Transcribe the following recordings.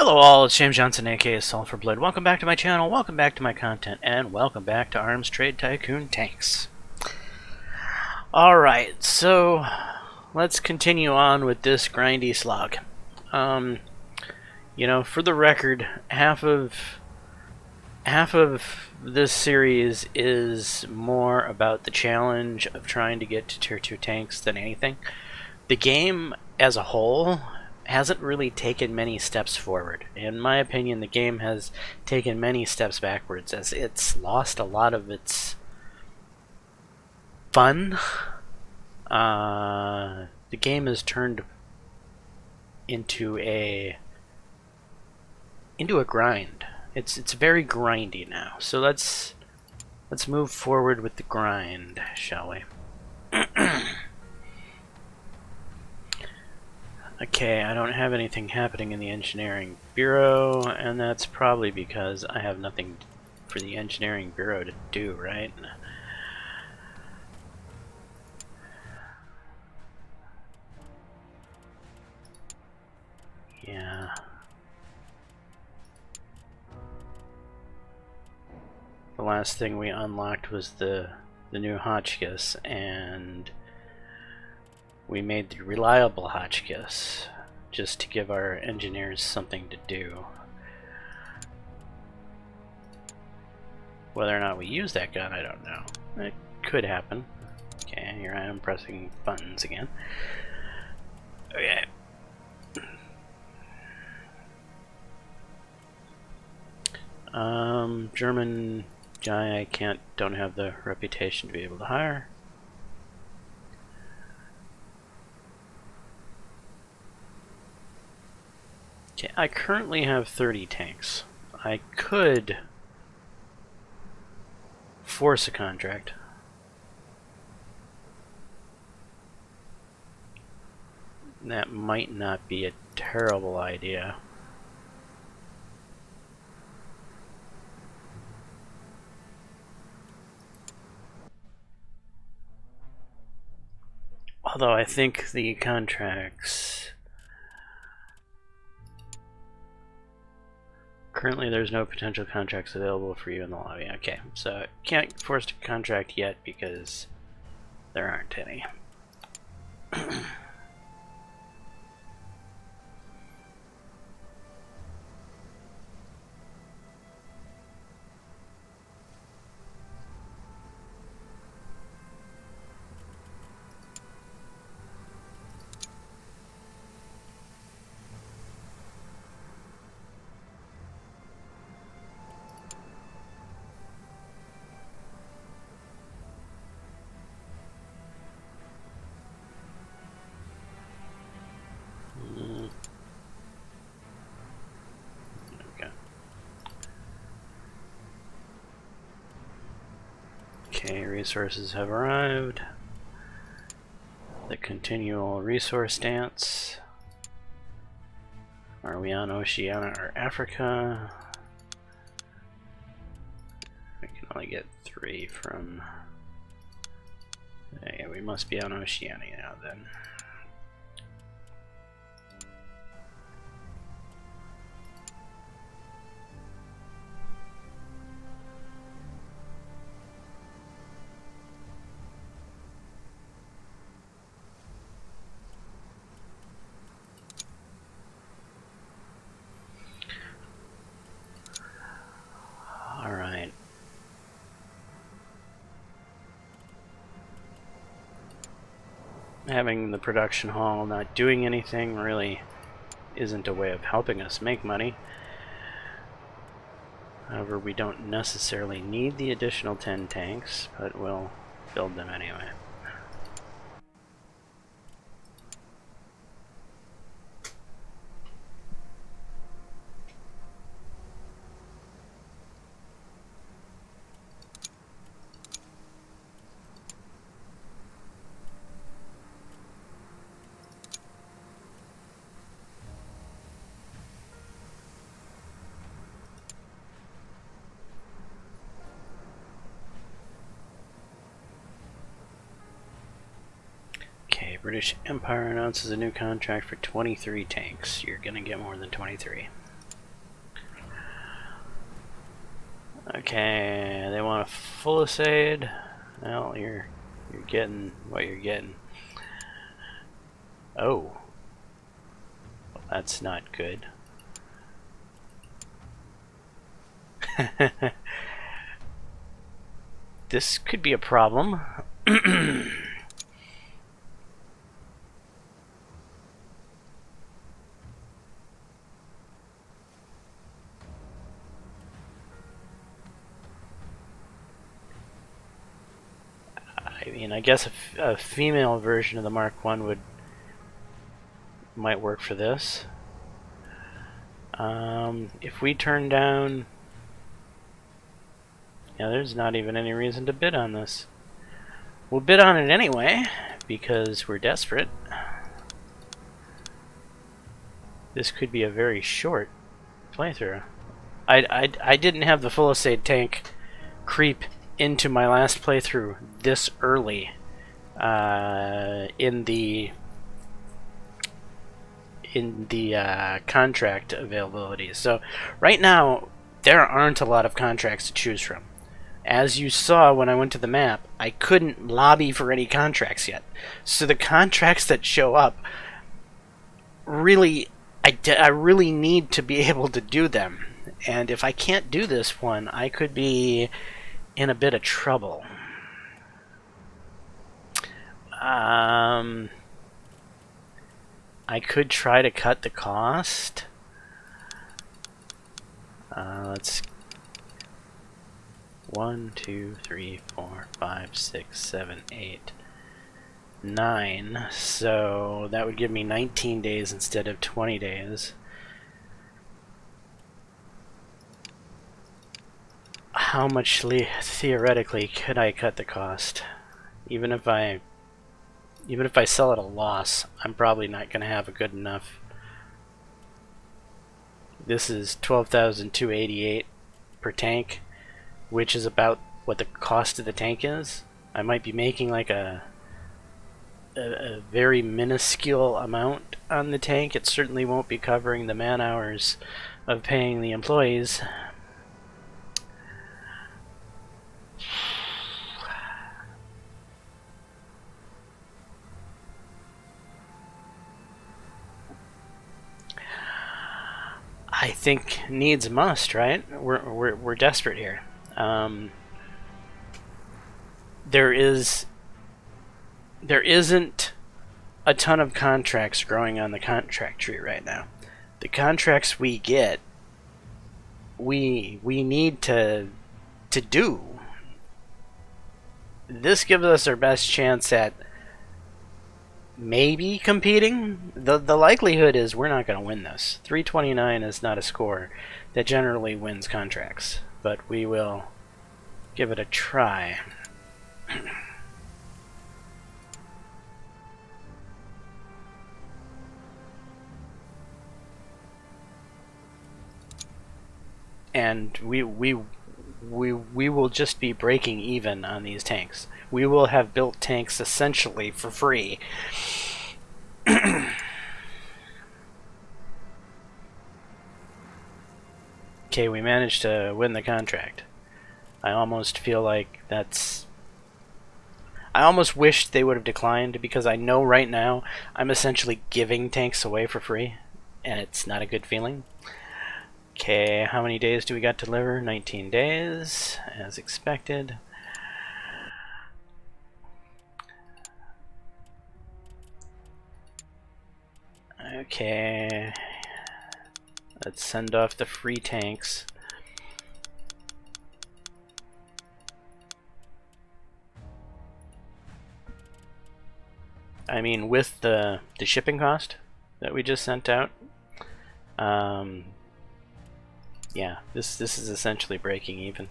Hello all, it's James Johnson, aka Salt for Blood. Welcome back to my channel, welcome back to my content, and welcome back to Arms Trade Tycoon Tanks. Alright, so let's continue on with this grindy slog. For the record, half of this series is more about the challenge of trying to get to tier 2 tanks than anything. The game as a whole hasn't really taken many steps forward. In my opinion, the game has taken many steps backwards as it's lost a lot of its fun. The game has turned into a grind. It's very grindy now. So let's move forward with the grind, shall we? Okay, I don't have anything happening in the Engineering Bureau, and that's probably because I have nothing for the Engineering Bureau to do, right? Yeah. The last thing we unlocked was the new Hotchkiss, and we made the reliable Hotchkiss just to give our engineers something to do. Whether or not we use that gun, I don't know. It could happen. Okay, here I am pressing buttons again. Okay. German guy I don't have the reputation to be able to hire. Okay, I currently have 30 tanks. I could force a contract. That might not be a terrible idea. Although I think the contracts... Currently there's no potential contracts available for you in the lobby. Okay, so can't force a contract yet because there aren't any. Okay, resources have arrived. The continual resource dance. Are we on Oceania or Africa? We can only get 3 from... Yeah, we must be on Oceania now then. Having the production hall not doing anything really isn't a way of helping us make money. However, we don't necessarily need the additional 10 tanks, but we'll build them anyway. British Empire announces a new contract for 23 tanks. You're gonna get more than 23. Okay, they want a full aid. Well, you're getting what you're getting. Oh, well, that's not good. This could be a problem. I mean, I guess a female version of the Mark I might work for this. If we turn down... Yeah, there's not even any reason to bid on this. We'll bid on it anyway, because we're desperate. This could be a very short playthrough. I didn't have the full aid tank creep into my last playthrough this early in the contract availability. So right now there aren't a lot of contracts to choose from. As you saw when I went to the map, I couldn't lobby for any contracts yet. So the contracts that show up, really, I really need to be able to do them. And if I can't do this one, I could be in a bit of trouble. I could try to cut the cost. Let's 1, 2, 3, 4, 5, 6, 7, 8, 9. So that would give me 19 days instead of 20 days. How much theoretically could I cut the cost? Even if I sell at a loss, I'm probably not going to have a good enough. This is 12,288 per tank, which is about what the cost of the tank is. I might be making like a very minuscule amount on the tank. It certainly won't be covering the man hours of paying the employees. I think needs must, right? We're desperate here. There isn't a ton of contracts growing on the contract tree right now. The contracts we get, we need to do. This gives us our best chance at maybe competing. The likelihood is we're not going to win this. 329 is not a score that generally wins contracts, but we will give it a try. And we will just be breaking even on these tanks. We will have built tanks essentially for free. Okay, we managed to win the contract. I almost feel like that's... I almost wished they would have declined, because I know right now I'm essentially giving tanks away for free, and it's not a good feeling. Okay, how many days do we got to deliver? 19 days, as expected. Okay, let's send off the free tanks. I mean, with the shipping cost that we just sent out, yeah, this is essentially breaking even.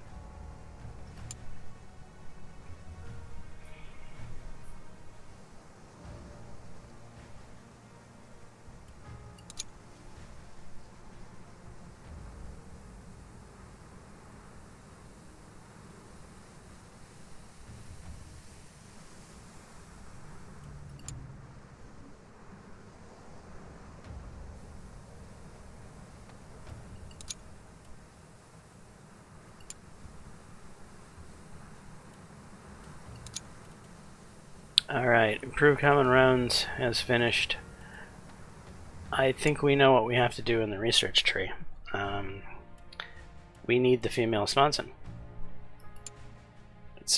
Alright, improved common rounds has finished. I think we know what we have to do in the research tree. We need the female sponson.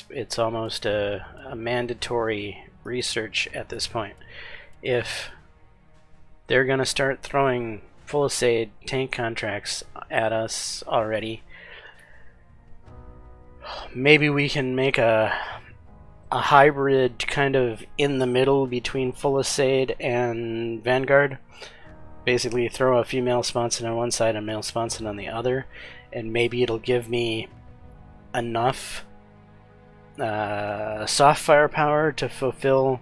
It's almost a mandatory research at this point. If they're going to start throwing Full-Aid tank contracts at us already, maybe we can make a hybrid kind of in the middle between Full-Aid and Vanguard. Basically throw a female sponson on one side and a male sponson on the other, and maybe it'll give me enough soft firepower to fulfill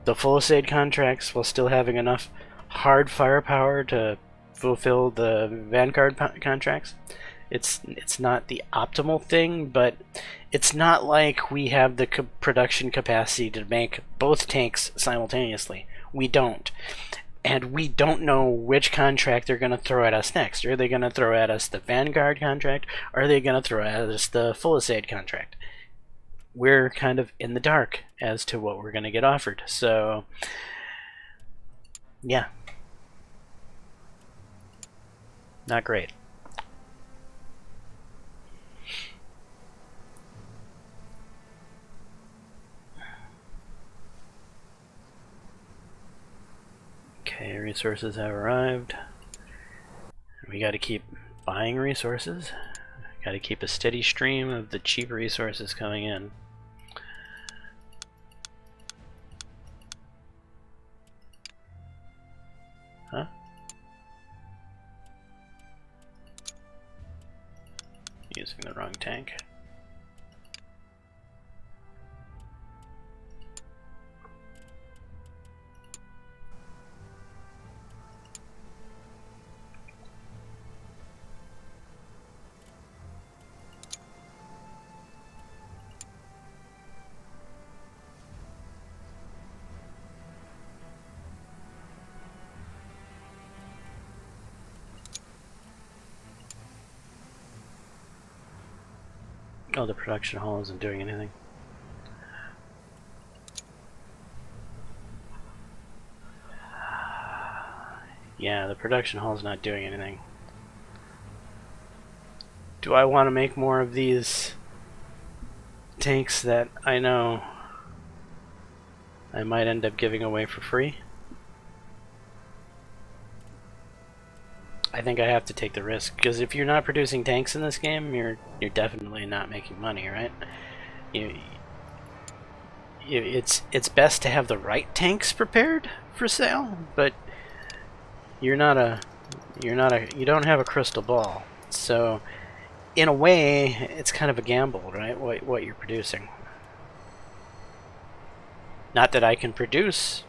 the Full-Aid contracts while still having enough hard firepower to fulfill the Vanguard contracts. It's not the optimal thing, but it's not like we have the production capacity to make both tanks simultaneously. We don't. And we don't know which contract they're going to throw at us next. Are they going to throw at us the Vanguard contract? Or are they going to throw at us the Full-Aid contract? We're kind of in the dark as to what we're going to get offered. So, yeah. Not great. Okay, resources have arrived. We got to keep buying resources. Got to keep a steady stream of the cheap resources coming in. Huh? Using the wrong tank. Oh, the production hall isn't doing anything. Yeah, the production hall is not doing anything. Do I want to make more of these tanks that I know I might end up giving away for free? I think I have to take the risk, because if you're not producing tanks in this game, you're definitely not making money, right? It's best to have the right tanks prepared for sale, but you don't have a crystal ball. So in a way, it's kind of a gamble, right? What you're producing. Not that I can produce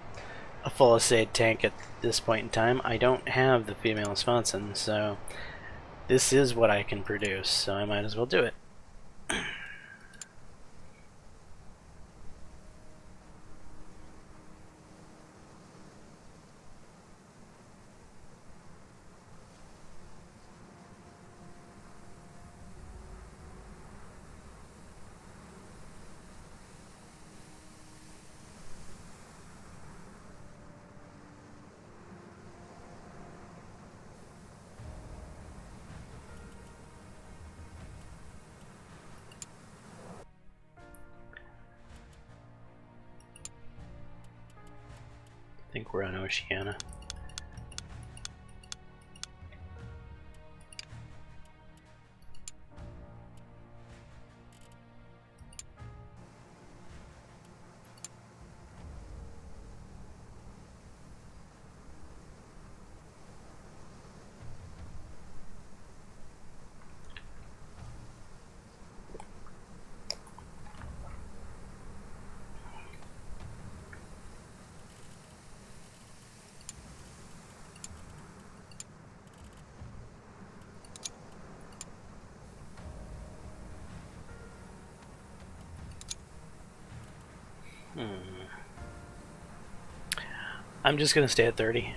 a Full-Aid tank at this point in time. I don't have the female sponson, so this is what I can produce, so I might as well do it. I think we're on Oceania. I'm just gonna stay at 30.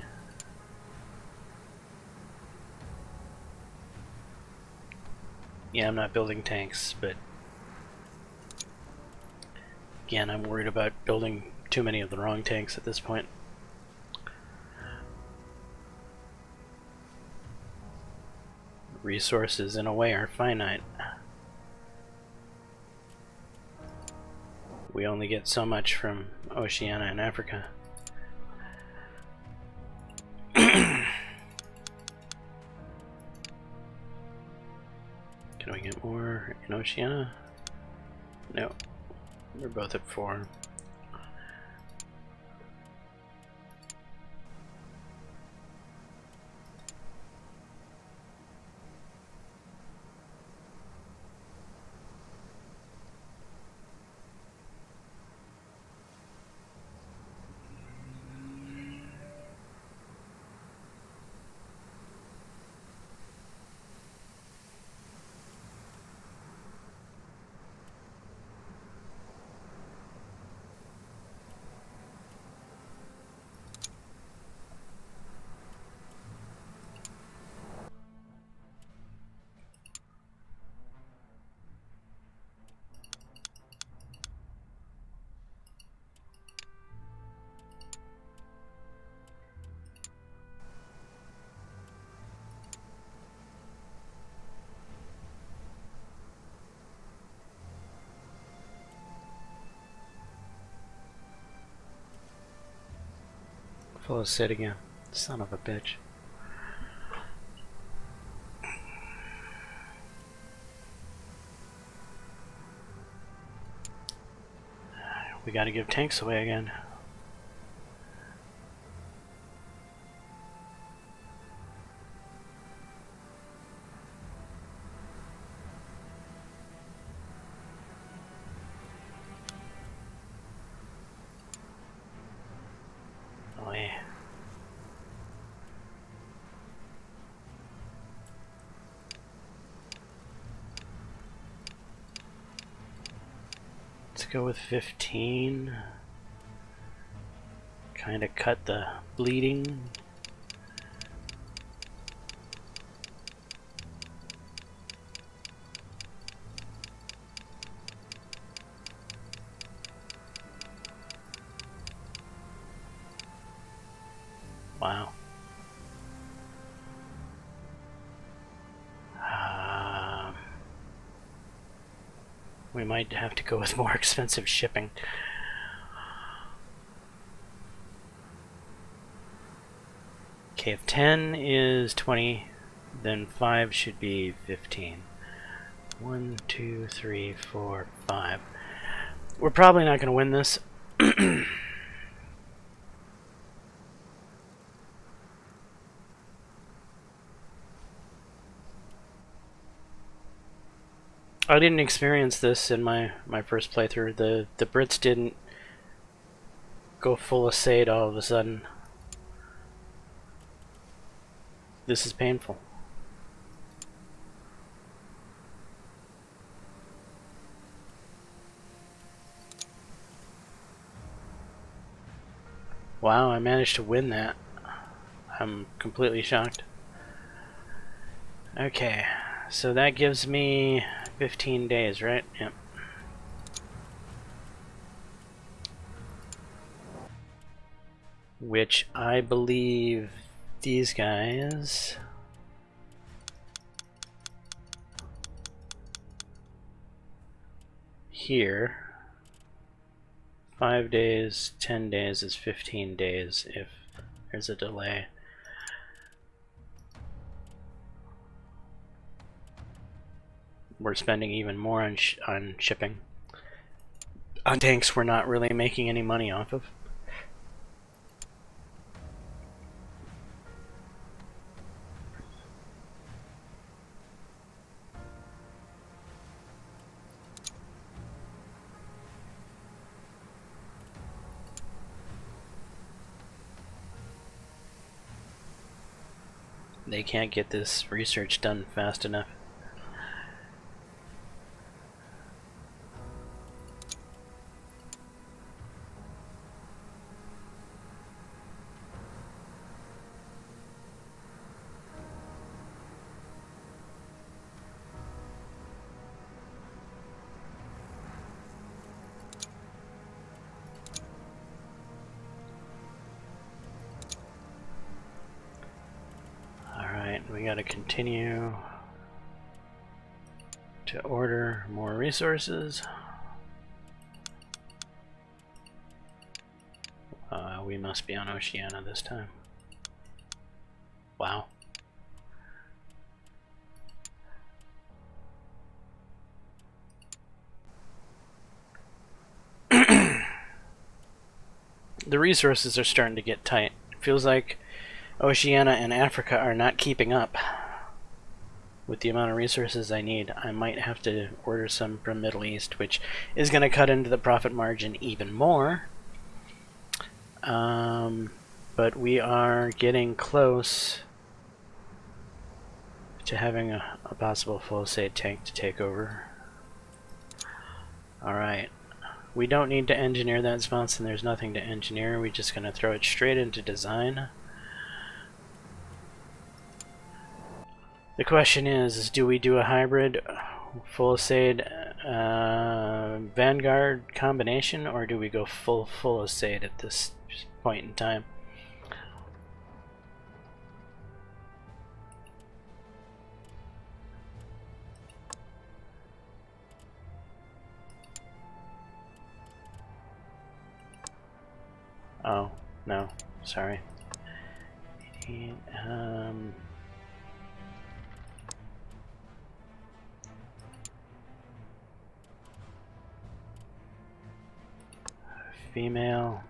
Yeah, I'm not building tanks, but Again, I'm worried about building too many of the wrong tanks at this point. Resources, in a way, are finite. We only get so much from Oceania and Africa. Can we get more in Oceania? No. We're both at 4. Full of sit again. Son of a bitch. We gotta give tanks away again. Oh yeah. Let's go with 15. Kind of cut the bleeding. Wow. We might have to go with more expensive shipping. Okay, if 10 is 20, then 5 should be 15. 1, 2, 3, 4, 5. We're probably not going to win this. I didn't experience this in my first playthrough. The Brits didn't go full Assaid all of a sudden. This is painful. Wow, I managed to win that. I'm completely shocked. Okay, so that gives me 15 days, right? Yep. Which I believe these guys here, 5 days, 10 days is 15 days if there's a delay. We're spending even more on shipping. On tanks we're not really making any money off of. They can't get this research done fast enough. gotta continue to order more resources. We must be on Oceania this time. Wow. The resources are starting to get tight. It feels like Oceania and Africa are not keeping up with the amount of resources I need. I might have to order some from Middle East, which is going to cut into the profit margin even more. But we are getting close to having a possible full-state tank to take over. Alright. We don't need to engineer that response, and there's nothing to engineer. We're just going to throw it straight into design. The question is do we do a hybrid full-state Vanguard combination, or do we go full-estate at this point in time? Oh, no, sorry. Female.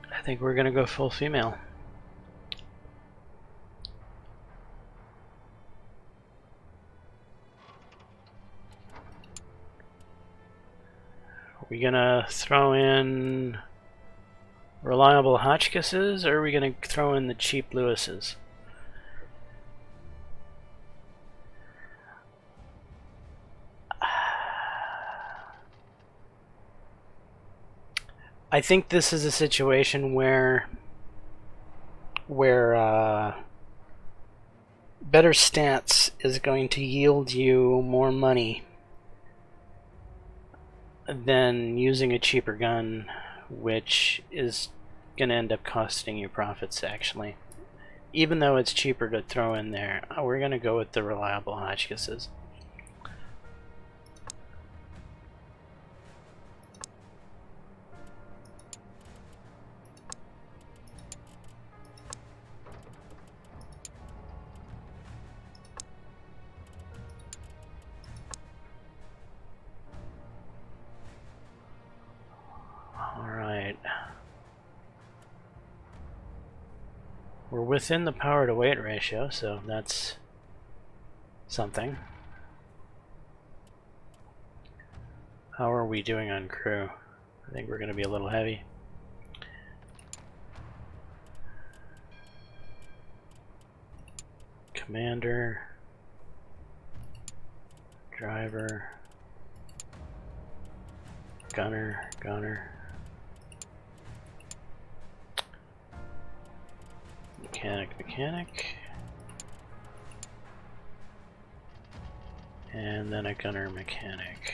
I think we're gonna go full female. Are we gonna throw in reliable Hotchkisses, or are we gonna throw in the cheap Lewises? I think this is a situation where better stats is going to yield you more money than using a cheaper gun, which is going to end up costing you profits, actually. Even though it's cheaper to throw in there, we're going to go with the reliable Hotchkisses. We're within the power to weight ratio, so that's something. How are we doing on crew? I think we're going to be a little heavy. Commander, driver, gunner, mechanic, and then a gunner mechanic.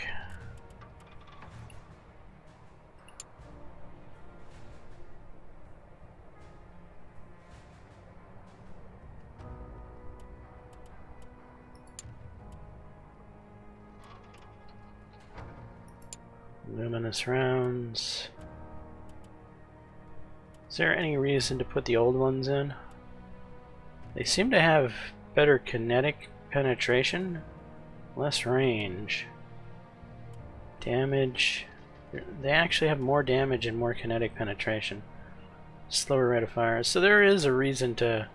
Luminous rounds. Is there any reason to put the old ones in? They seem to have better kinetic penetration, less range, damage. They actually have more damage and more kinetic penetration, slower rate of fire. So there is a reason to,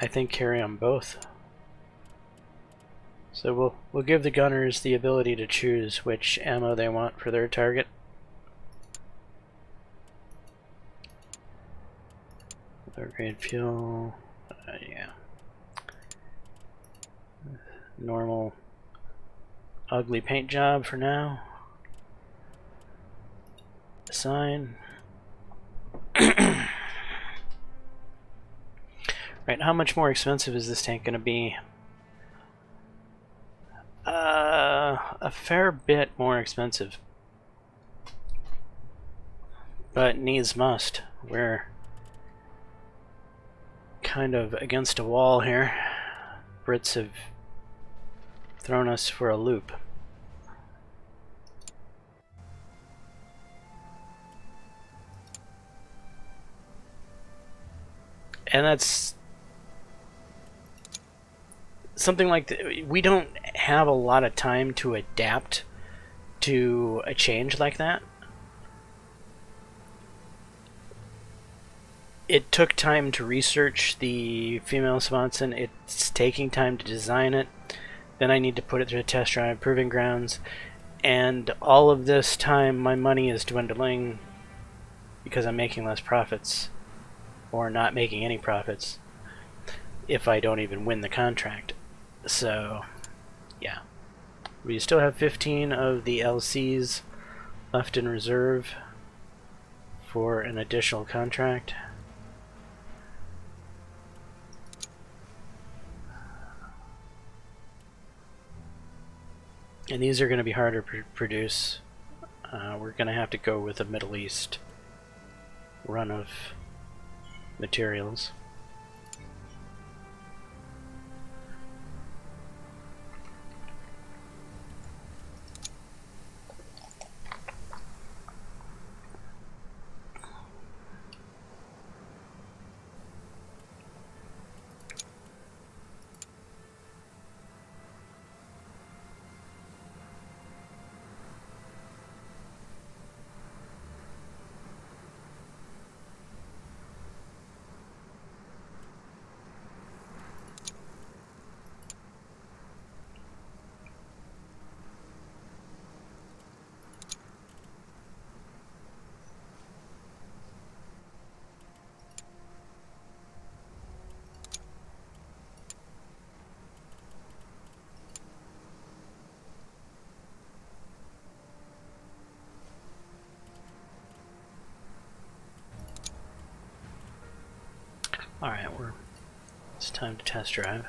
I think, carry them both. So we'll give the gunners the ability to choose which ammo they want for their target. Low grade fuel, yeah. normal ugly paint job for now. Assign. Right, how much more expensive is this tank going to be? A fair bit more expensive. But needs must. We're kind of against a wall here. Brits have thrown us for a loop. And that's something like we don't have a lot of time to adapt to a change like that. It took time to research the female sponson. It's taking time to design it. Then I need to put it through a test drive, proving grounds, and all of this time my money is dwindling because I'm making less profits, or not making any profits, if I don't even win the contract. So, yeah. We still have 15 of the LCs left in reserve for an additional contract. And these are going to be harder to produce. We're going to have to go with a Middle East run of materials. Alright, it's time to test drive.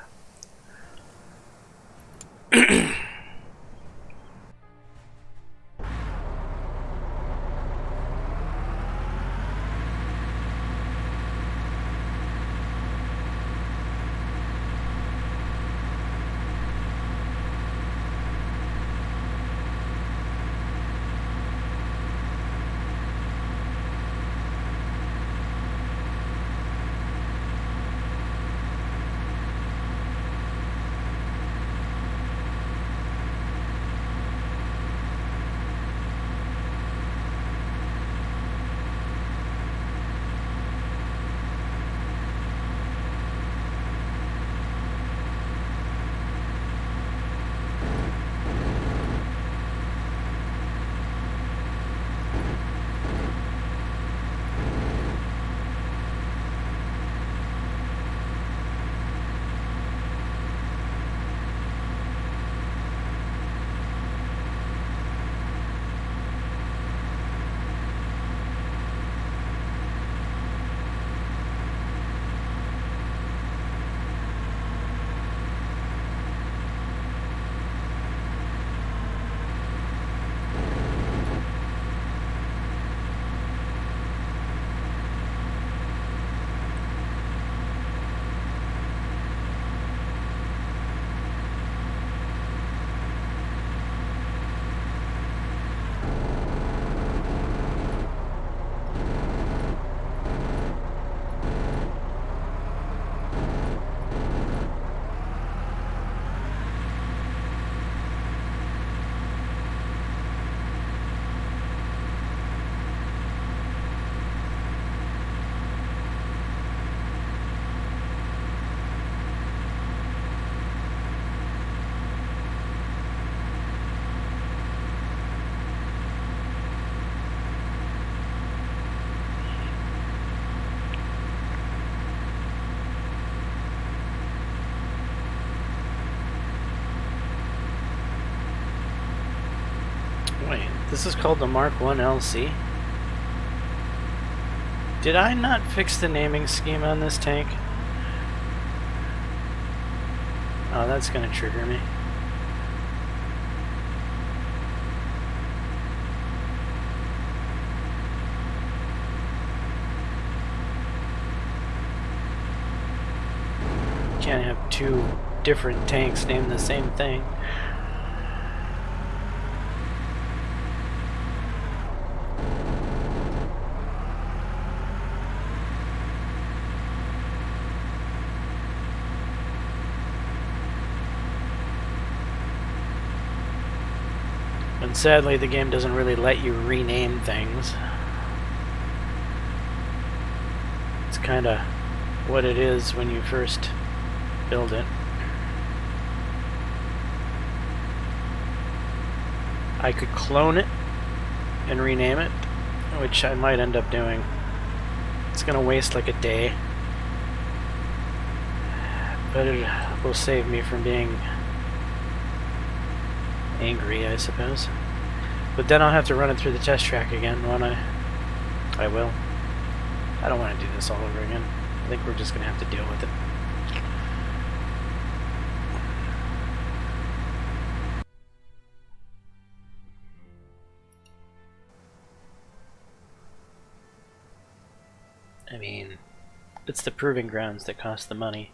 this is called the Mark 1 LC. Did I not fix the naming scheme on this tank? Oh, that's gonna trigger me. Can't have two different tanks named the same thing. And sadly, the game doesn't really let you rename things. It's kind of what it is when you first build it. I could clone it and rename it, which I might end up doing. It's gonna waste like a day, but it will save me from being angry, I suppose. But then I'll have to run it through the test track again, won't I? I will. I don't want to do this all over again. I think we're just gonna have to deal with it. I mean, it's the proving grounds that cost the money.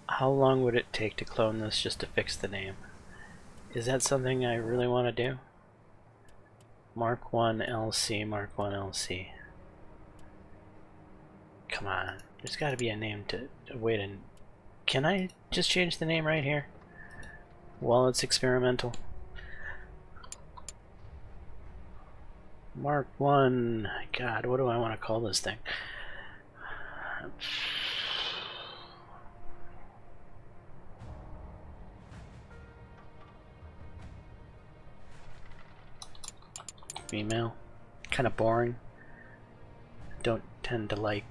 How long would it take to clone this just to fix the name? Is that something I really want to do? Mark 1 LC, Mark 1 LC. Come on, there's got to be a name to wait and... Can I just change the name right here? While it's experimental? Mark 1... God, what do I want to call this thing? Female. Kind of boring. Don't tend to like...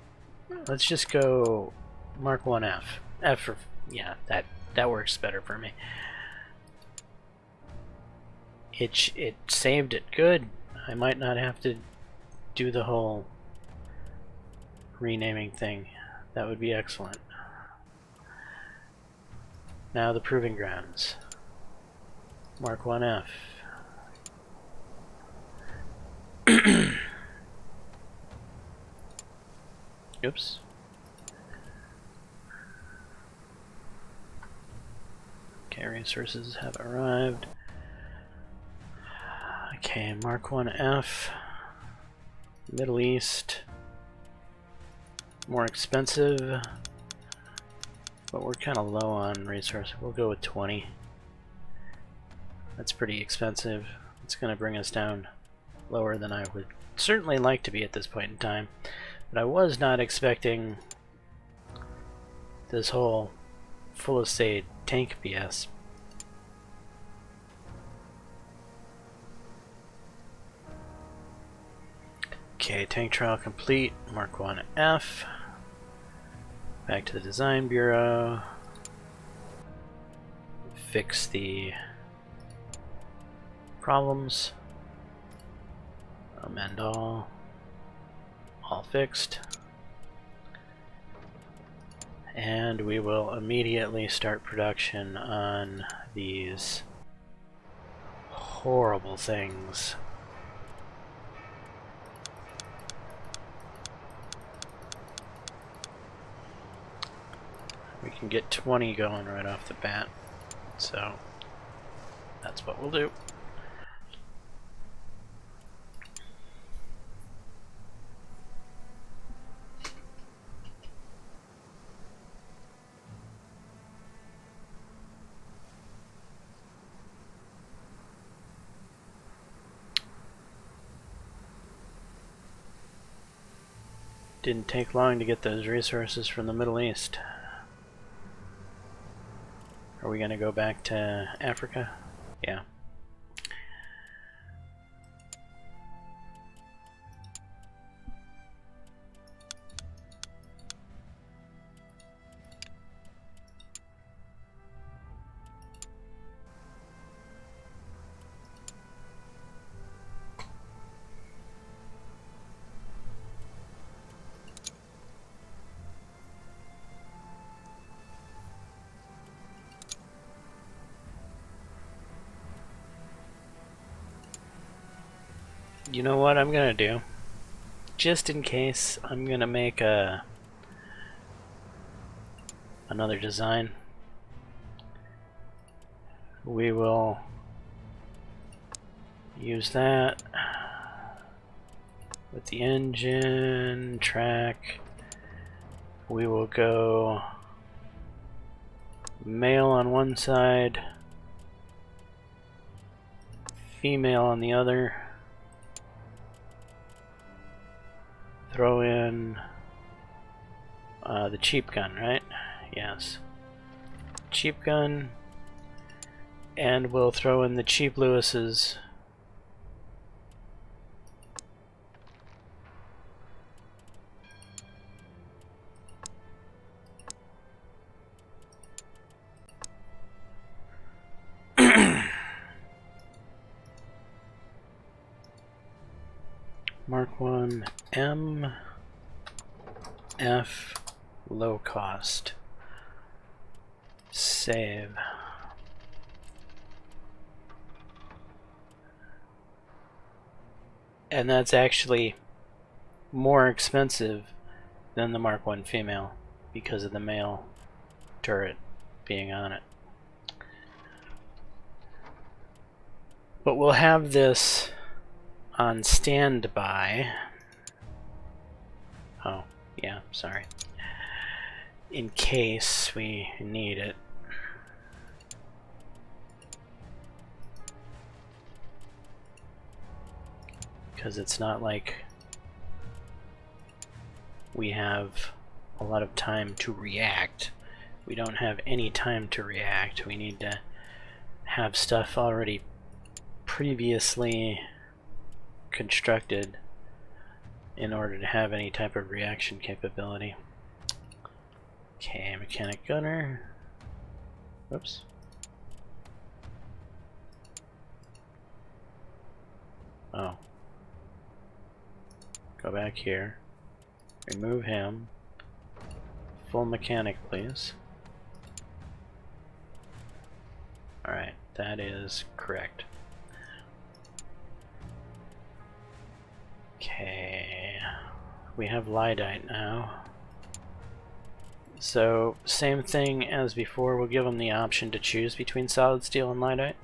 Let's just go Mark 1F. F for... Yeah, that works better for me. It saved it good. I might not have to do the whole renaming thing. That would be excellent. Now the proving grounds. Mark 1F. Oops. Okay, resources have arrived. Okay, Mark 1F. Middle East. More expensive. But we're kind of low on resources. We'll go with 20. That's pretty expensive. It's going to bring us down lower than I would certainly like to be at this point in time. But I was not expecting this whole full estate tank BS. Okay, tank trial complete. Mark 1F. Back to the design bureau. Fix the problems. Amend all. All fixed. And we will immediately start production on these horrible things. We can get 20 going right off the bat, so that's what we'll do. Didn't take long to get those resources from the Middle East. Are we going to go back to Africa? Yeah. You know what I'm gonna do? Just in case, I'm gonna make another design. We will use that with the engine track. We will go male on one side, female on the other. Throw in the cheap gun, right? Yes. Cheap gun. And we'll throw in the cheap Lewis's. Mark 1 M F low cost. Save. And that's actually more expensive than the Mark 1 female because of the male turret being on it. But we'll have this on standby. Oh, yeah, sorry. In case we need it. Because it's not like we have a lot of time to react. We don't have any time to react. We need to have stuff already previously constructed in order to have any type of reaction capability. Okay, mechanic gunner. Whoops. Oh. Go back here. Remove him. Full mechanic, please. Alright, that is correct. Okay. We have Lyddite now. So, same thing as before, we'll give them the option to choose between solid steel and Lyddite.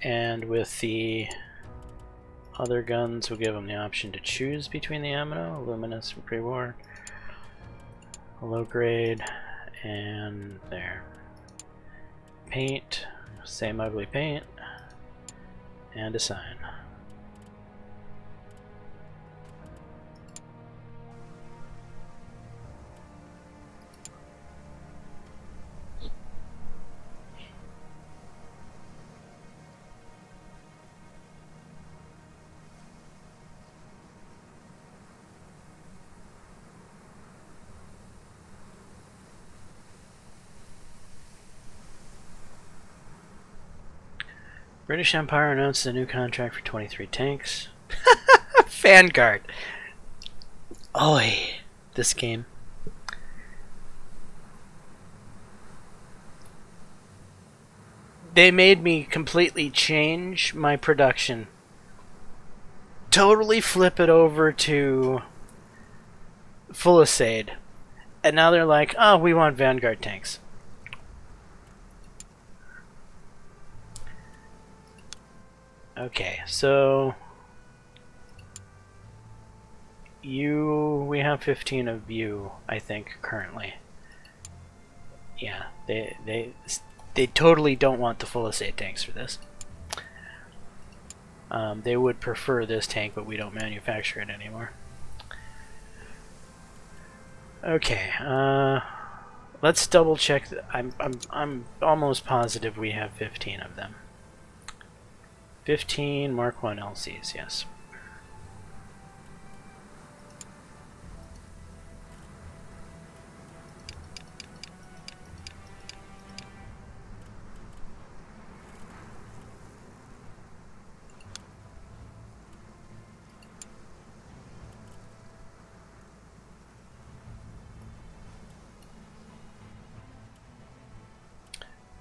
And with the other guns, we'll give them the option to choose between the ammo, luminous and pre-war, low grade, and there. Paint, same ugly paint, and assign. British Empire announced a new contract for 23 tanks. Vanguard. Oi, this game. They made me completely change my production. Totally flip it over to Fulisade. And now they're like, oh, we want Vanguard tanks. Okay, so we have 15 of you, I think, currently. Yeah, they totally don't want the Fulisade tanks for this. They would prefer this tank, but we don't manufacture it anymore. Okay, let's double check. I'm almost positive we have 15 of them. 15 Mark 1 LCs, yes.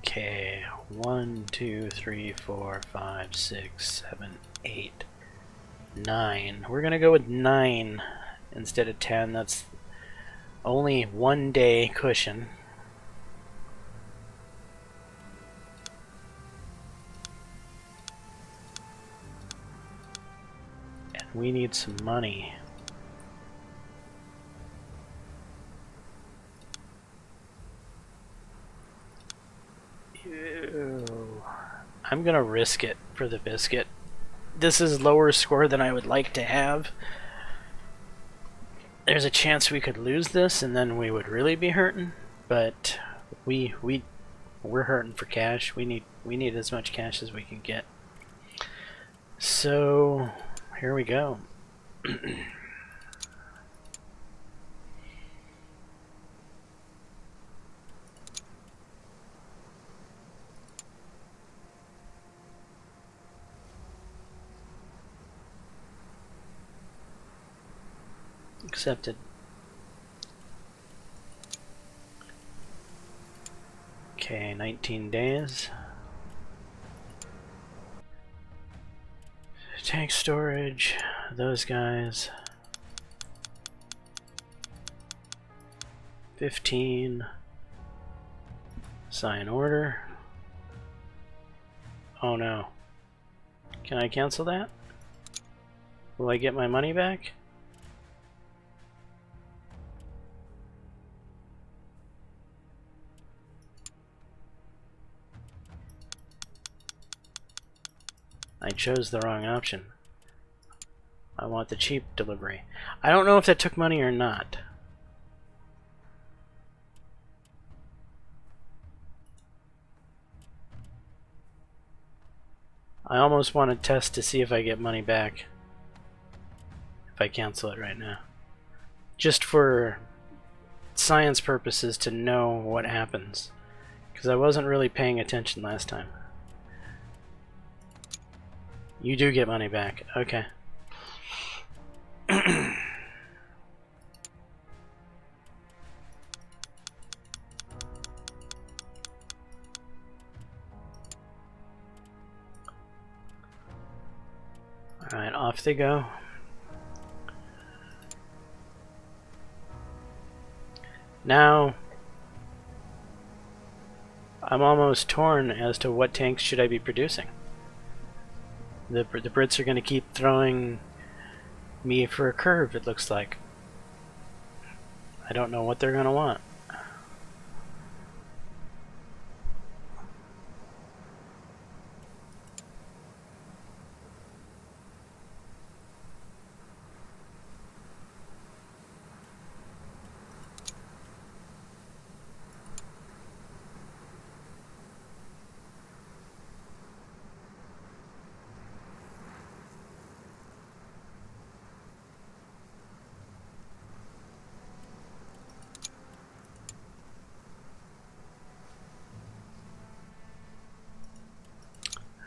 Okay, 1, 2, 3, 4, 5, 6, 7, 8. 9. We're gonna go with 9 instead of 10. That's only 1 day cushion. And we need some money. Ew. I'm gonna risk it for the biscuit. This is lower score than I would like to have. There's a chance we could lose this and then we would really be hurting, but we're hurting for cash. We need as much cash as we can get. So here we go. Accepted. Okay, 19 days. Tank storage, those guys. 15. Sign order. Oh no. Can I cancel that? Will I get my money back? I chose the wrong option. I want the cheap delivery. I don't know if that took money or not. I almost want to test to see if I get money back if I cancel it right now. Just for science purposes to know what happens. Because I wasn't really paying attention last time. You do get money back. Okay. Alright, off they go. Now, I'm almost torn as to what tanks should I be producing. The Brits are going to keep throwing me for a curve, it looks like. I don't know what they're going to want.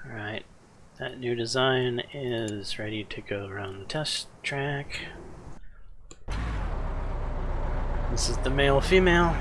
Alright, that new design is ready to go around the test track. This is the male-female.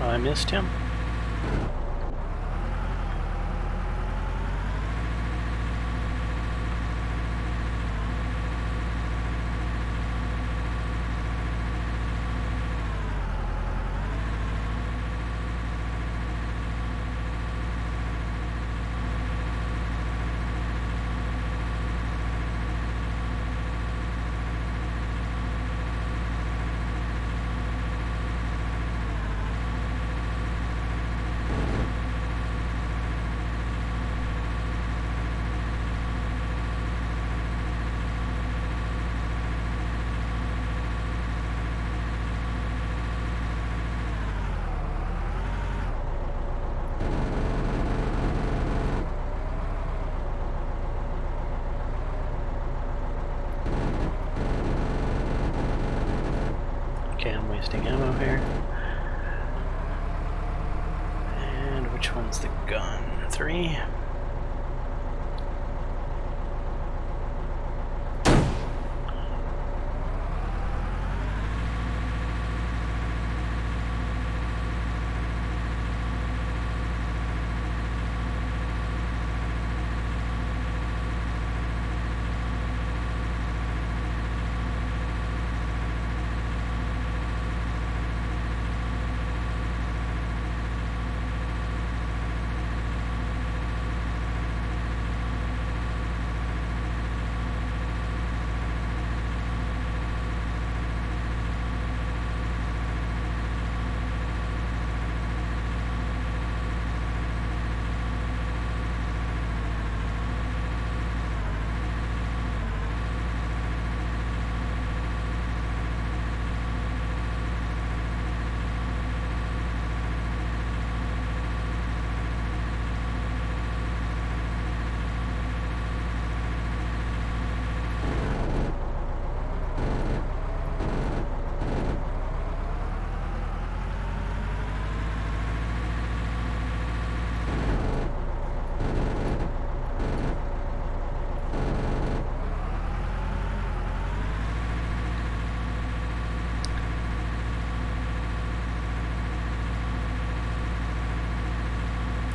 I missed him. am wasting ammo here. And which one's the gun? 3.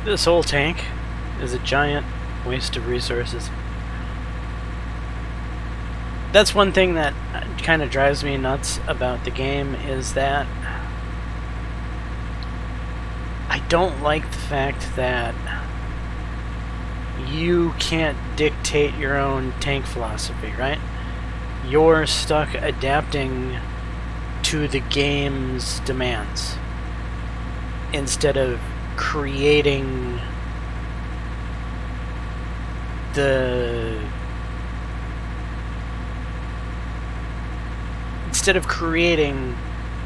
This whole tank is a giant waste of resources. That's one thing that kind of drives me nuts about the game, is that I don't like the fact that you can't dictate your own tank philosophy, right? You're stuck adapting to the game's demands instead of creating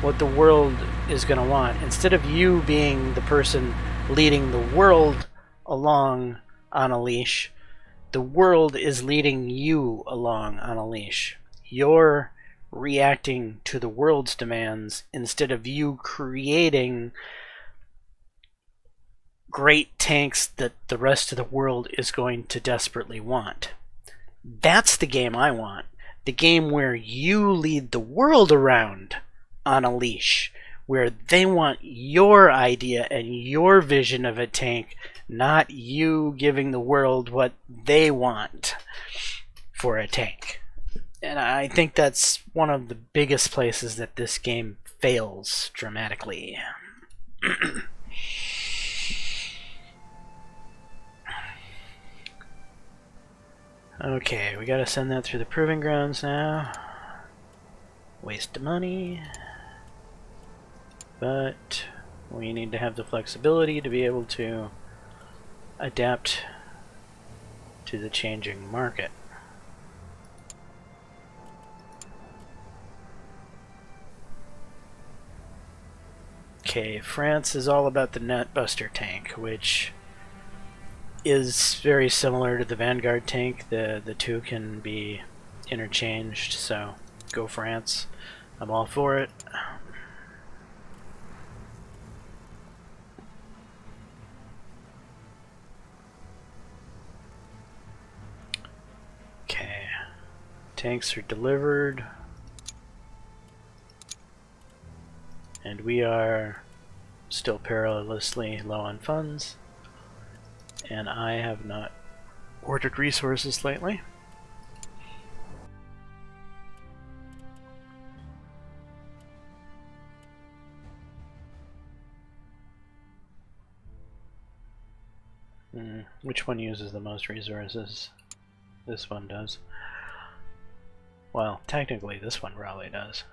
what the world is going to want. Instead of you being the person leading the world along on a leash, the world is leading you along on a leash. You're reacting to the world's demands instead of you creating great tanks that the rest of the world is going to desperately want. That's the game I want. The game where you lead the world around on a leash, where they want your idea and your vision of a tank, not you giving the world what they want for a tank. And I think that's one of the biggest places that this game fails dramatically. Okay, we gotta send that through the proving grounds now. Waste of money. But we need to have the flexibility to be able to adapt to the changing market. Okay, France is all about the Netbuster tank, which is very similar to the Vanguard tank. The two can be interchanged, so go France. I'm all for it. Okay, tanks are delivered, and we are still perilously low on funds, and I have not ordered resources lately. Which one uses the most resources? This one does. Well, technically this one probably does.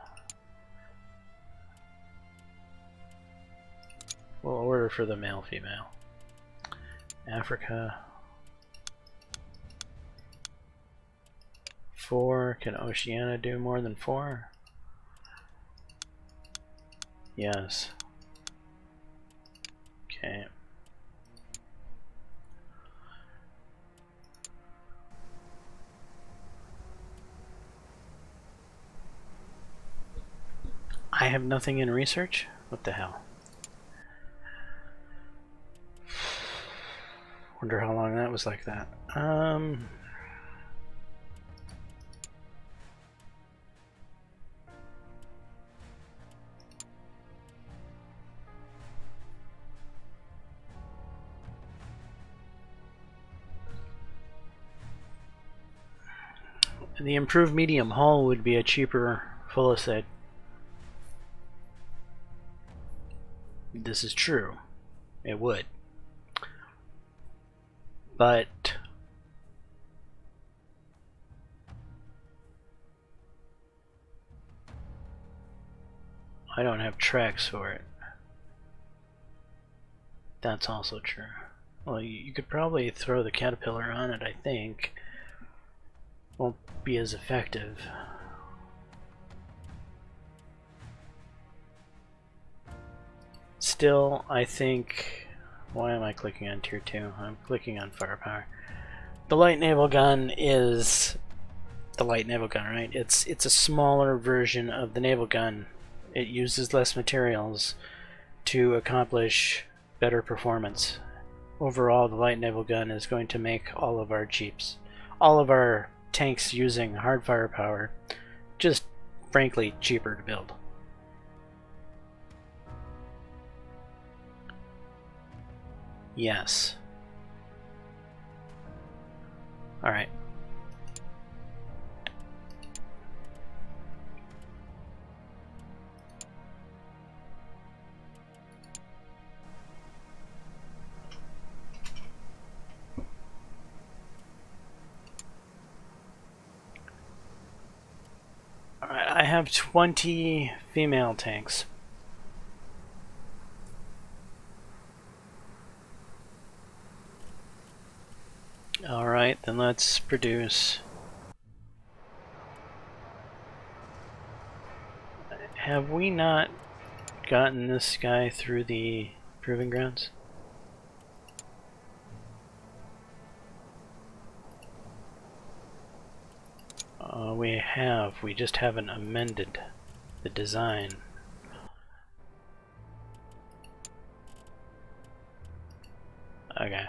We'll order for the male-female. Africa. 4. Can Oceania do more than 4? Yes. Okay. I have nothing in research? What the hell? Wonder how long that was like that. The improved medium hull would be a cheaper Full-Assaid. This is true. It would. But I don't have tracks for it. That's also true. Well, you could probably throw the caterpillar on it, I think. Won't be as effective. Still, I think... Why am I clicking on Tier 2? I'm clicking on firepower. The light naval gun is the light naval gun, right? It's a smaller version of the naval gun. It uses less materials to accomplish better performance. Overall, the light naval gun is going to make all of our jeeps, all of our tanks using hard firepower, just frankly cheaper to build. Yes. Alright. Alright, I have 20 female tanks. Alright, then let's produce. Have we not gotten this guy through the proving grounds? We have. We just haven't amended the design. Okay.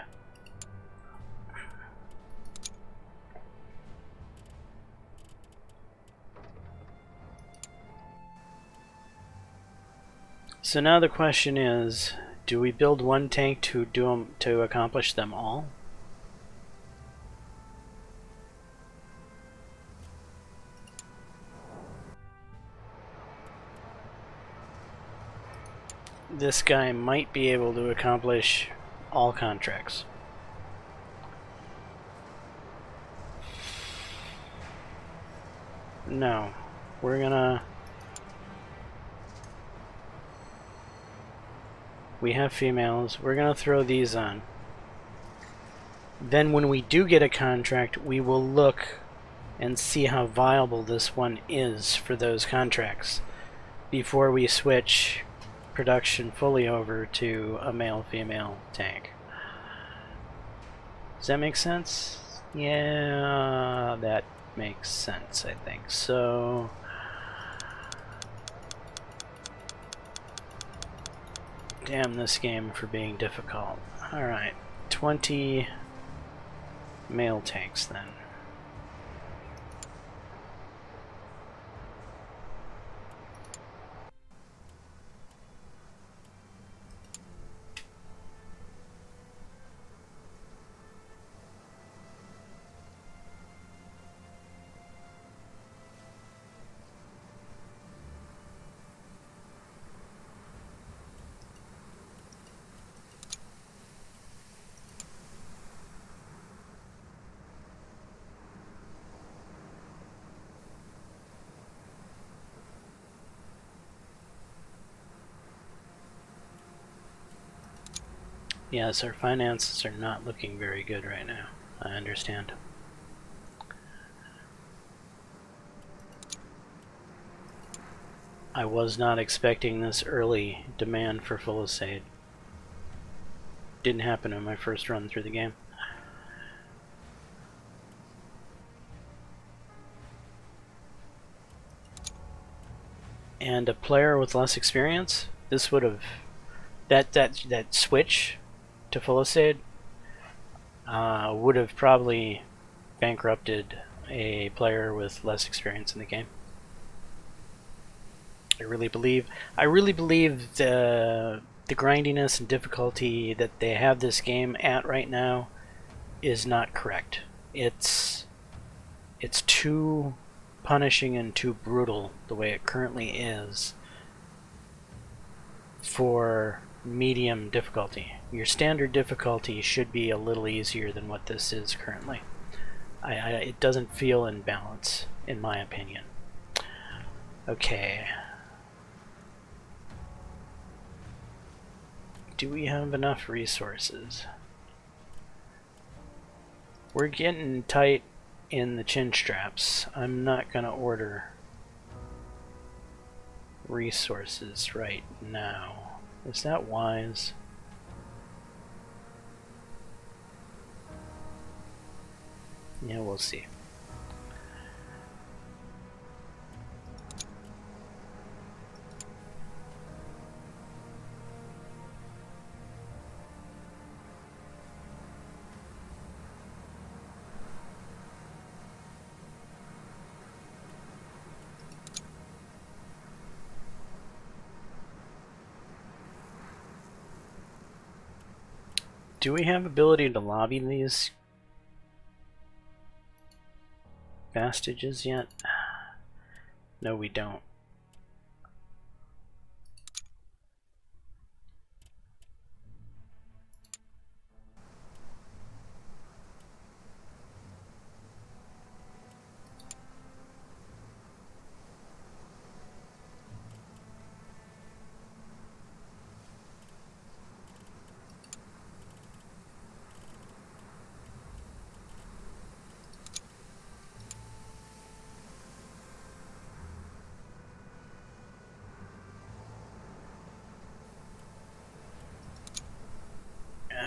So now the question is, do we build one tank to accomplish them all? This guy might be able to accomplish all contracts. No, we're gonna... We have females. We're gonna throw these on. Then when we do get a contract, we will look and see how viable this one is for those contracts before we switch production fully over to a male-female tank. Does that make sense? Yeah, that makes sense, I think. So... Damn this game for being difficult. Alright, 20 male tanks then. Yes, our finances are not looking very good right now. I understand. I was not expecting this early demand for Full-Assaid. Didn't happen in my first run through the game. and a player with less experience, this would have that switch to Fulisade would have probably bankrupted a player with less experience in the game. I really believe the grindiness and difficulty that they have this game at right now is not correct. It's too punishing and too brutal the way it currently is for medium difficulty. Your standard difficulty should be a little easier than what this is currently. It doesn't feel in balance, in my opinion. Okay. Do we have enough resources? We're getting tight in the chin straps. I'm not gonna order resources right now. Is that wise? Yeah, we'll see. Do we have ability to lobby these Vastages yet? No, we don't.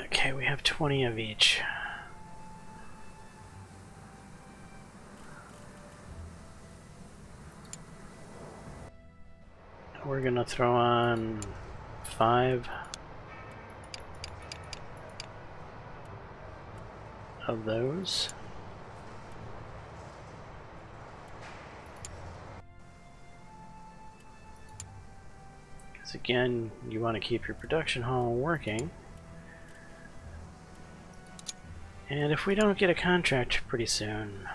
Okay, we have 20 of each. We're gonna throw on 5 of those. Because again, you want to keep your production hall working. And if we don't get a contract pretty soon,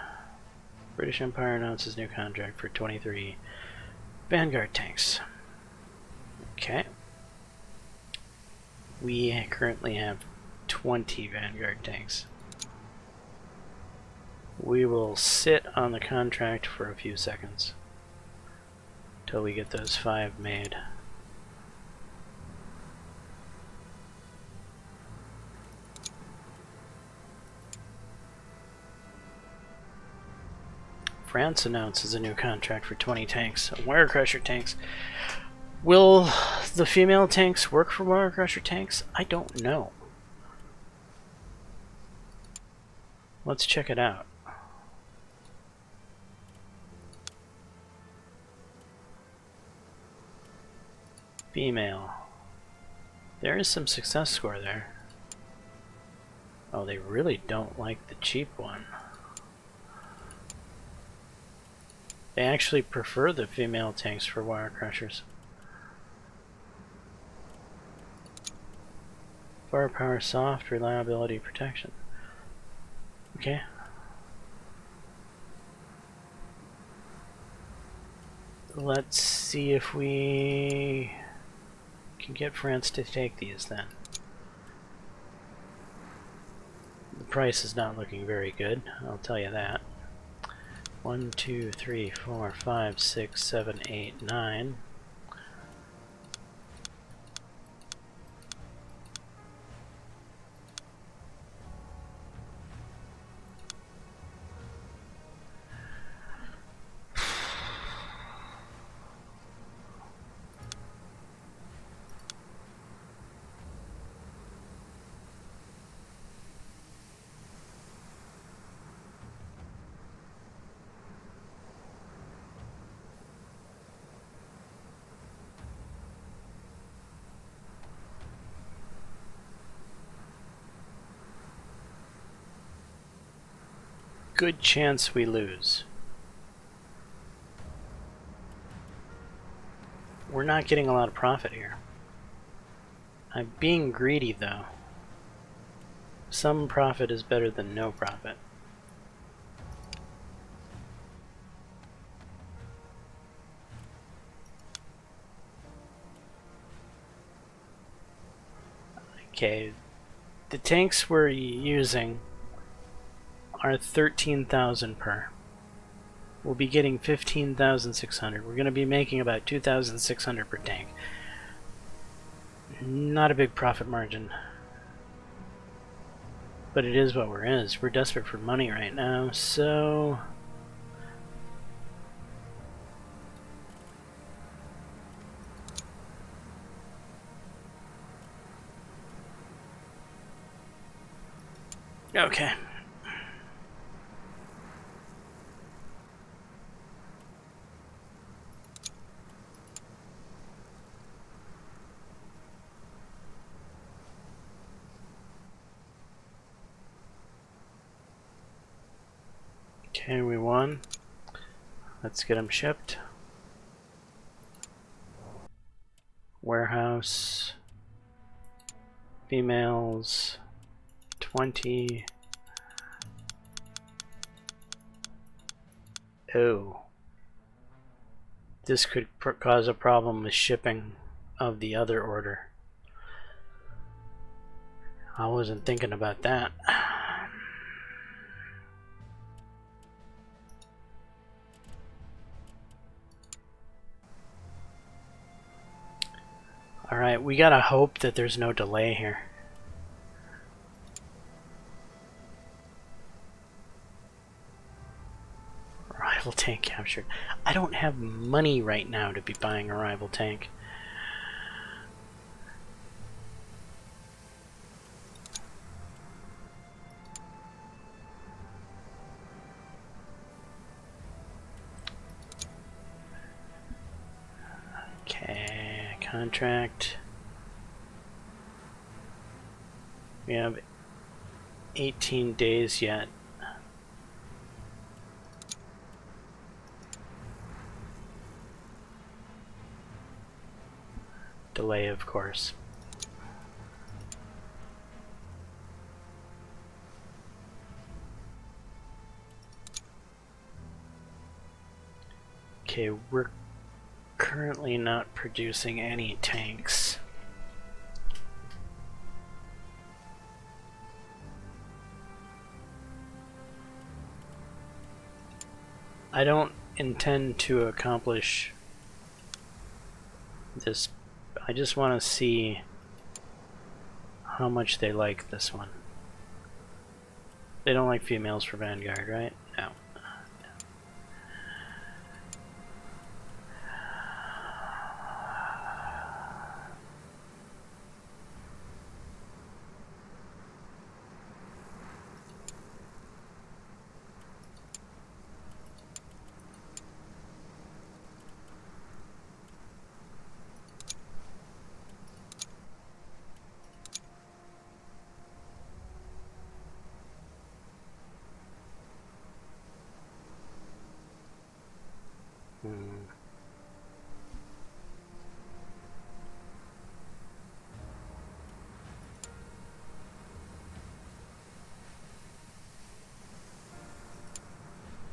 British Empire announces new contract for 23 Vanguard tanks. Okay. We currently have 20 Vanguard tanks. We will sit on the contract for a few seconds till we get those 5 made. France announces a new contract for 20 tanks, Wire Crusher tanks. Will the female tanks work for Wire Crusher tanks? I don't know. Let's check it out. Female. There is some success score there. Oh, they really don't like the cheap one. They actually prefer the female tanks for Wire Crushers. Firepower, soft, reliability, protection. Okay. Let's see if we can get France to take these then. The price is not looking very good, I'll tell you that. 1, 2, 3, 4, 5, 6, 7, 8, 9. good chance we lose. We're not getting a lot of profit here. I'm being greedy, though. Some profit is better than no profit. Okay, the tanks we're using are 13,000 per. We'll be getting 15,600. We're going to be making about 2,600 per tank. Not a big profit margin. But it is what we're in. We're desperate for money right now, so... Okay. Okay, we won. Let's get them shipped. Warehouse. Females. 20. Oh. This could cause a problem with shipping of the other order. I wasn't thinking about that. Alright, we gotta hope that there's no delay here. Rival tank captured. I don't have money right now to be buying a rival tank. Okay, contract. We have 18 days yet. Delay, of course. Okay, we're currently not producing any tanks. I don't intend to accomplish this. I just want to see how much they like this one. They don't like females for Vanguard, right? No.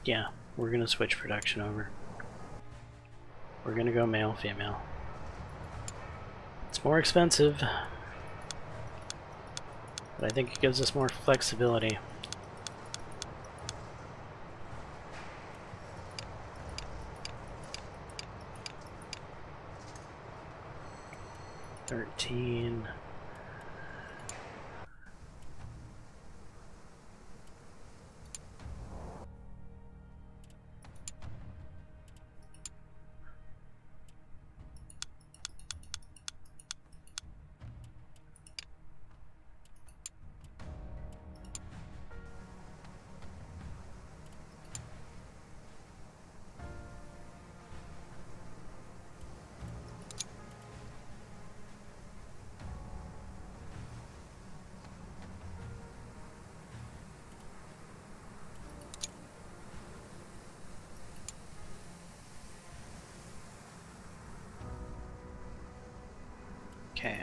Yeah, we're gonna switch production over. We're gonna go male, female. It's more expensive, but I think it gives us more flexibility. $13. Okay.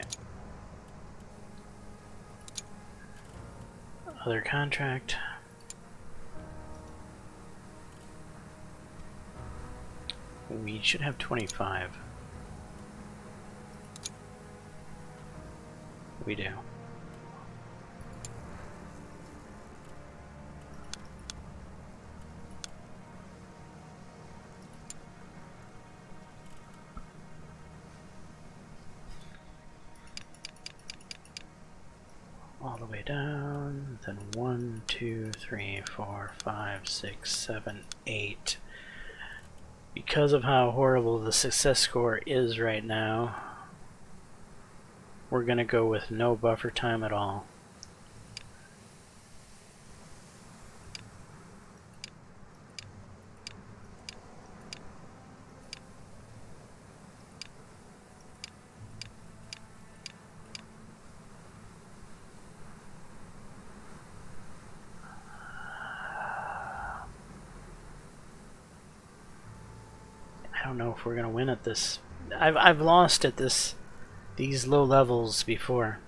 Other contract. We should have 25. We do. All the way down, then 1, 2, 3, 4, 5, 6, 7, 8. Because of how horrible the success score is right now, we're gonna go with no buffer time at all. I don't know if we're gonna win at this. I've lost at these low levels before.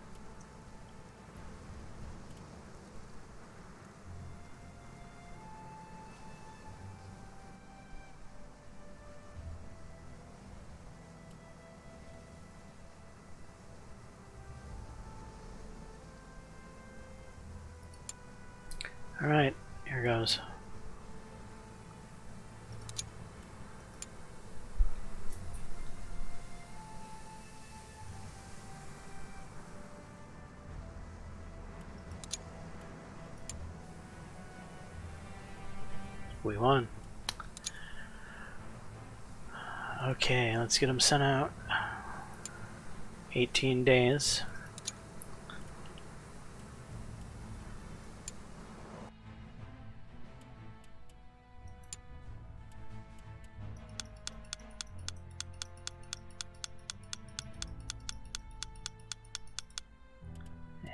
All right, here goes. We won. Okay, let's get them sent out. 18 days.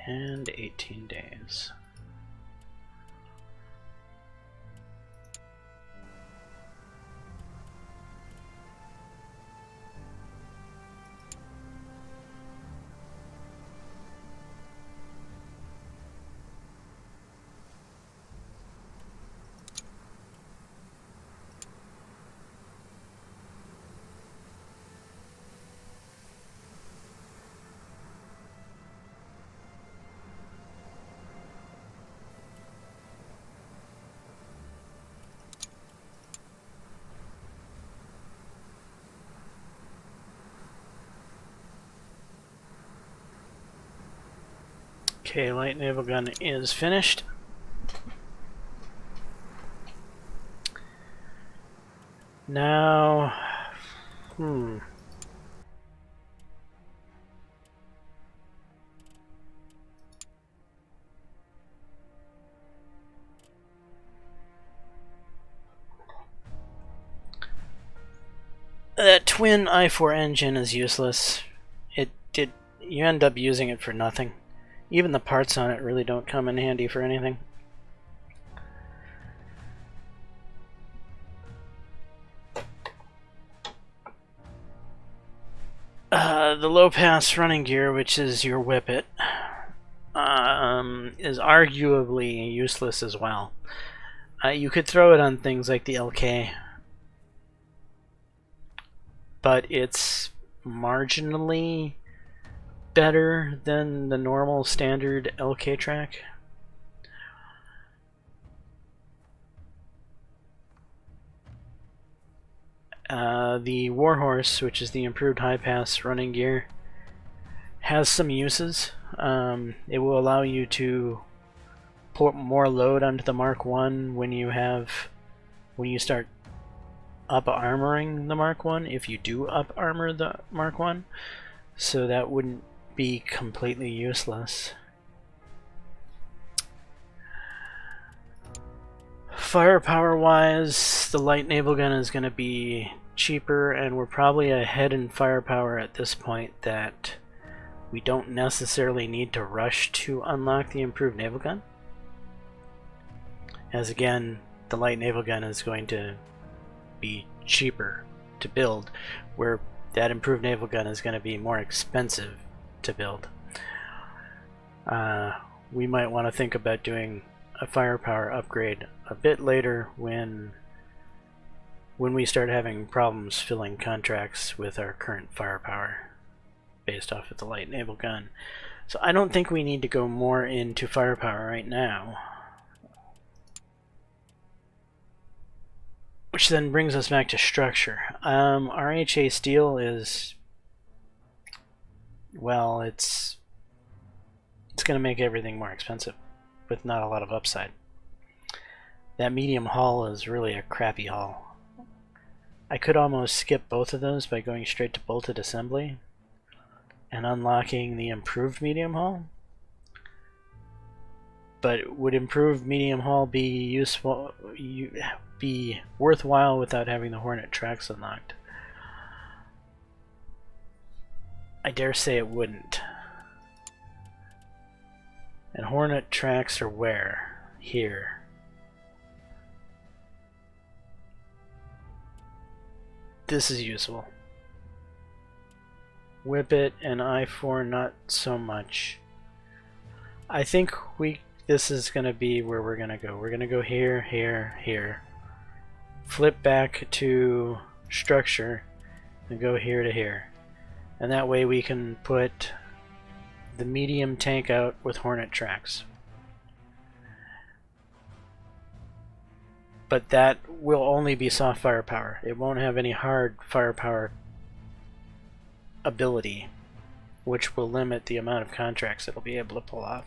And 18 days. Okay, light naval gun is finished. Now, that twin I-4 engine is useless. You end up using it for nothing. Even the parts on it really don't come in handy for anything. The low-pass running gear, which is your whippet, is arguably useless as well. You could throw it on things like the LK, but it's marginally better than the normal standard LK track. The Warhorse, which is the improved high-pass running gear, has some uses. It will allow you to put more load onto the Mark I when you start up armoring the Mark I, if you do up armor the Mark I, so that wouldn't be completely useless. Firepower wise, the light naval gun is going to be cheaper, and we're probably ahead in firepower at this point that we don't necessarily need to rush to unlock the improved naval gun, as again the light naval gun is going to be cheaper to build, where that improved naval gun is going to be more expensive to build. We might want to think about doing a firepower upgrade a bit later when we start having problems filling contracts with our current firepower based off of the light naval gun. So I don't think we need to go more into firepower right now. Which then brings us back to structure. RHA steel is, well, it's going to make everything more expensive with not a lot of upside. That medium hull is really a crappy hull. I could almost skip both of those by going straight to bolted assembly and unlocking the improved medium hull. But would improved medium hull be useful, be worthwhile without having the Hornet tracks unlocked? I dare say it wouldn't. And Hornet tracks are where? Here. This is useful. Whip it and I-4 not so much. I think this is going to be where we're going to go. We're going to go here, here, here. Flip back to structure and go here to here. And that way we can put the medium tank out with Hornet tracks. But that will only be soft firepower. It won't have any hard firepower ability, which will limit the amount of contracts it'll be able to pull off.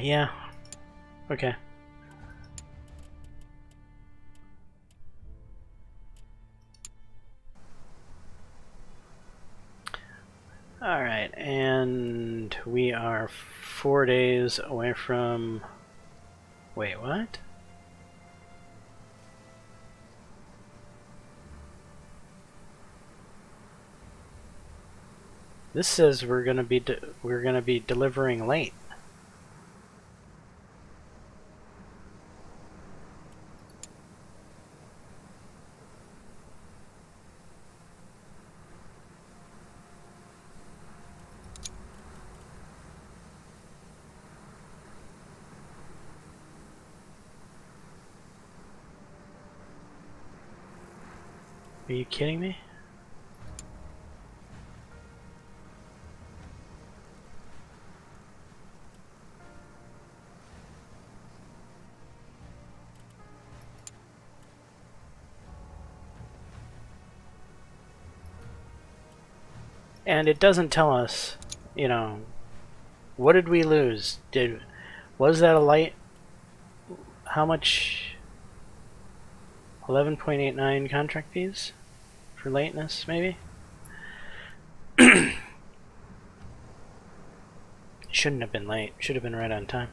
Yeah. Okay. Alright, and we are 4 days away from... Wait, what? This says we're gonna be delivering late. Are you kidding me? And it doesn't tell us, you know, what did we lose? Was that a light? How much? 11.89 contract fees for lateness, maybe? Shouldn't have been late. Should have been right on time.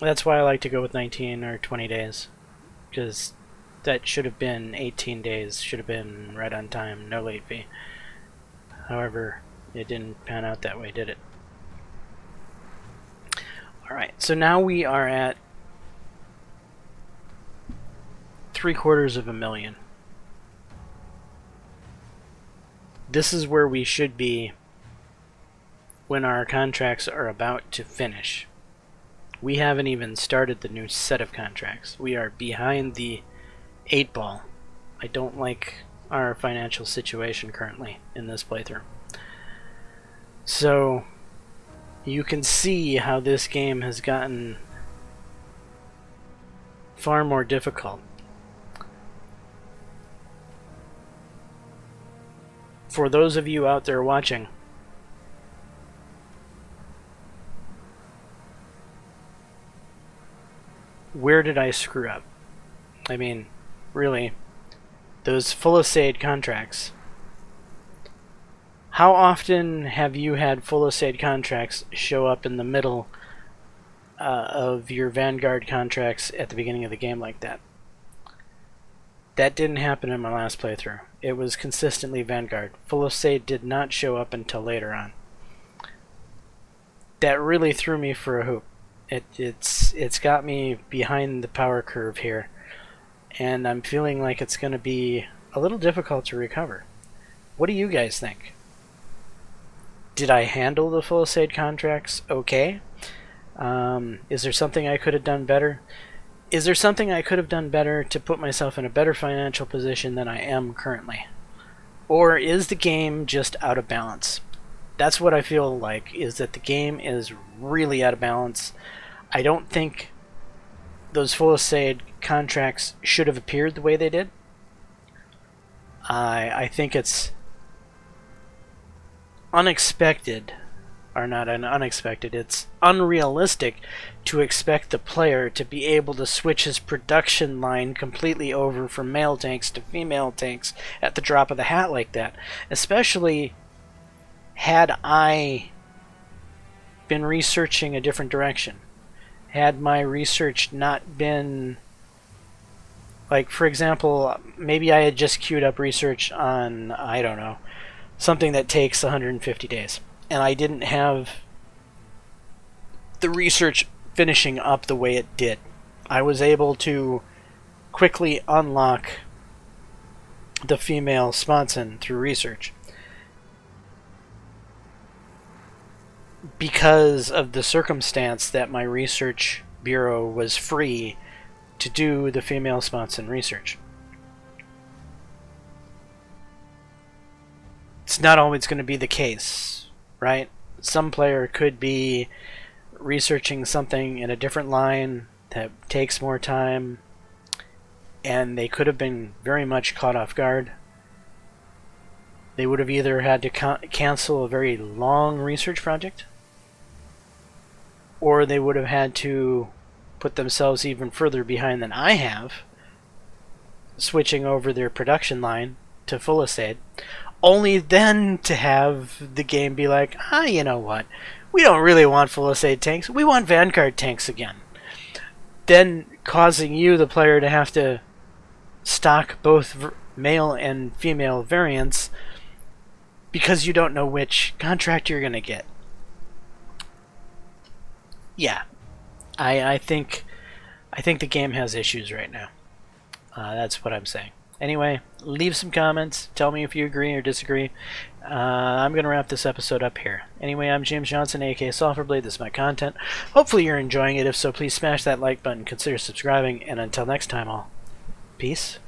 That's why I like to go with 19 or 20 days, because that should have been 18 days. Should have been right on time, no late fee. However, it didn't pan out that way, did it? Alright, so now we are at 750,000. This is where we should be when our contracts are about to finish. We haven't even started the new set of contracts. We are behind the 8 ball. I don't like our financial situation currently in this playthrough. So you can see how this game has gotten far more difficult. For those of you out there watching, where did I screw up? I mean, really, those Full-Assaid contracts. How often have you had Full-Assaid contracts show up in the middle of your Vanguard contracts at the beginning of the game like that? That didn't happen in my last playthrough. It was consistently Vanguard. Full of Sade did not show up until later on. That really threw me for a hoop. It's got me behind the power curve here, and I'm feeling like it's going to be a little difficult to recover. What do you guys think? Did I handle the Full of Sade contracts okay? Is there something I could have done better? Is there something I could have done better to put myself in a better financial position than I am currently? Or is the game just out of balance? That's what I feel like, is that the game is really out of balance. I don't think those Full of Sade contracts should have appeared the way they did. I think it's unexpected, or not unexpected, it's unrealistic to expect the player to be able to switch his production line completely over from male tanks to female tanks at the drop of the hat like that. Especially had I been researching a different direction. Had my research not been, like, for example, maybe I had just queued up research on, I don't know, something that takes 150 days. And I didn't have the research finishing up the way it did. I was able to quickly unlock the female sponson through research because of the circumstance that my research bureau was free to do the female sponson research. It's not always going to be the case, right? Some player could be researching something in a different line that takes more time, and they could have been very much caught off guard. They would have either had to cancel a very long research project, or they would have had to put themselves even further behind than I have, switching over their production line to Full of Sade, only then to have the game be like, you know what? We don't really want Full of Sade tanks. We want Vanguard tanks again. Then causing you, the player, to have to stock both male and female variants because you don't know which contract you're going to get. Yeah, I think the game has issues right now. That's what I'm saying. Anyway, leave some comments. Tell me if you agree or disagree. I'm going to wrap this episode up here. Anyway, I'm James Johnson, aka Sulfurblade. This is my content. Hopefully you're enjoying it. If so, please smash that like button. Consider subscribing. And until next time, all. Peace.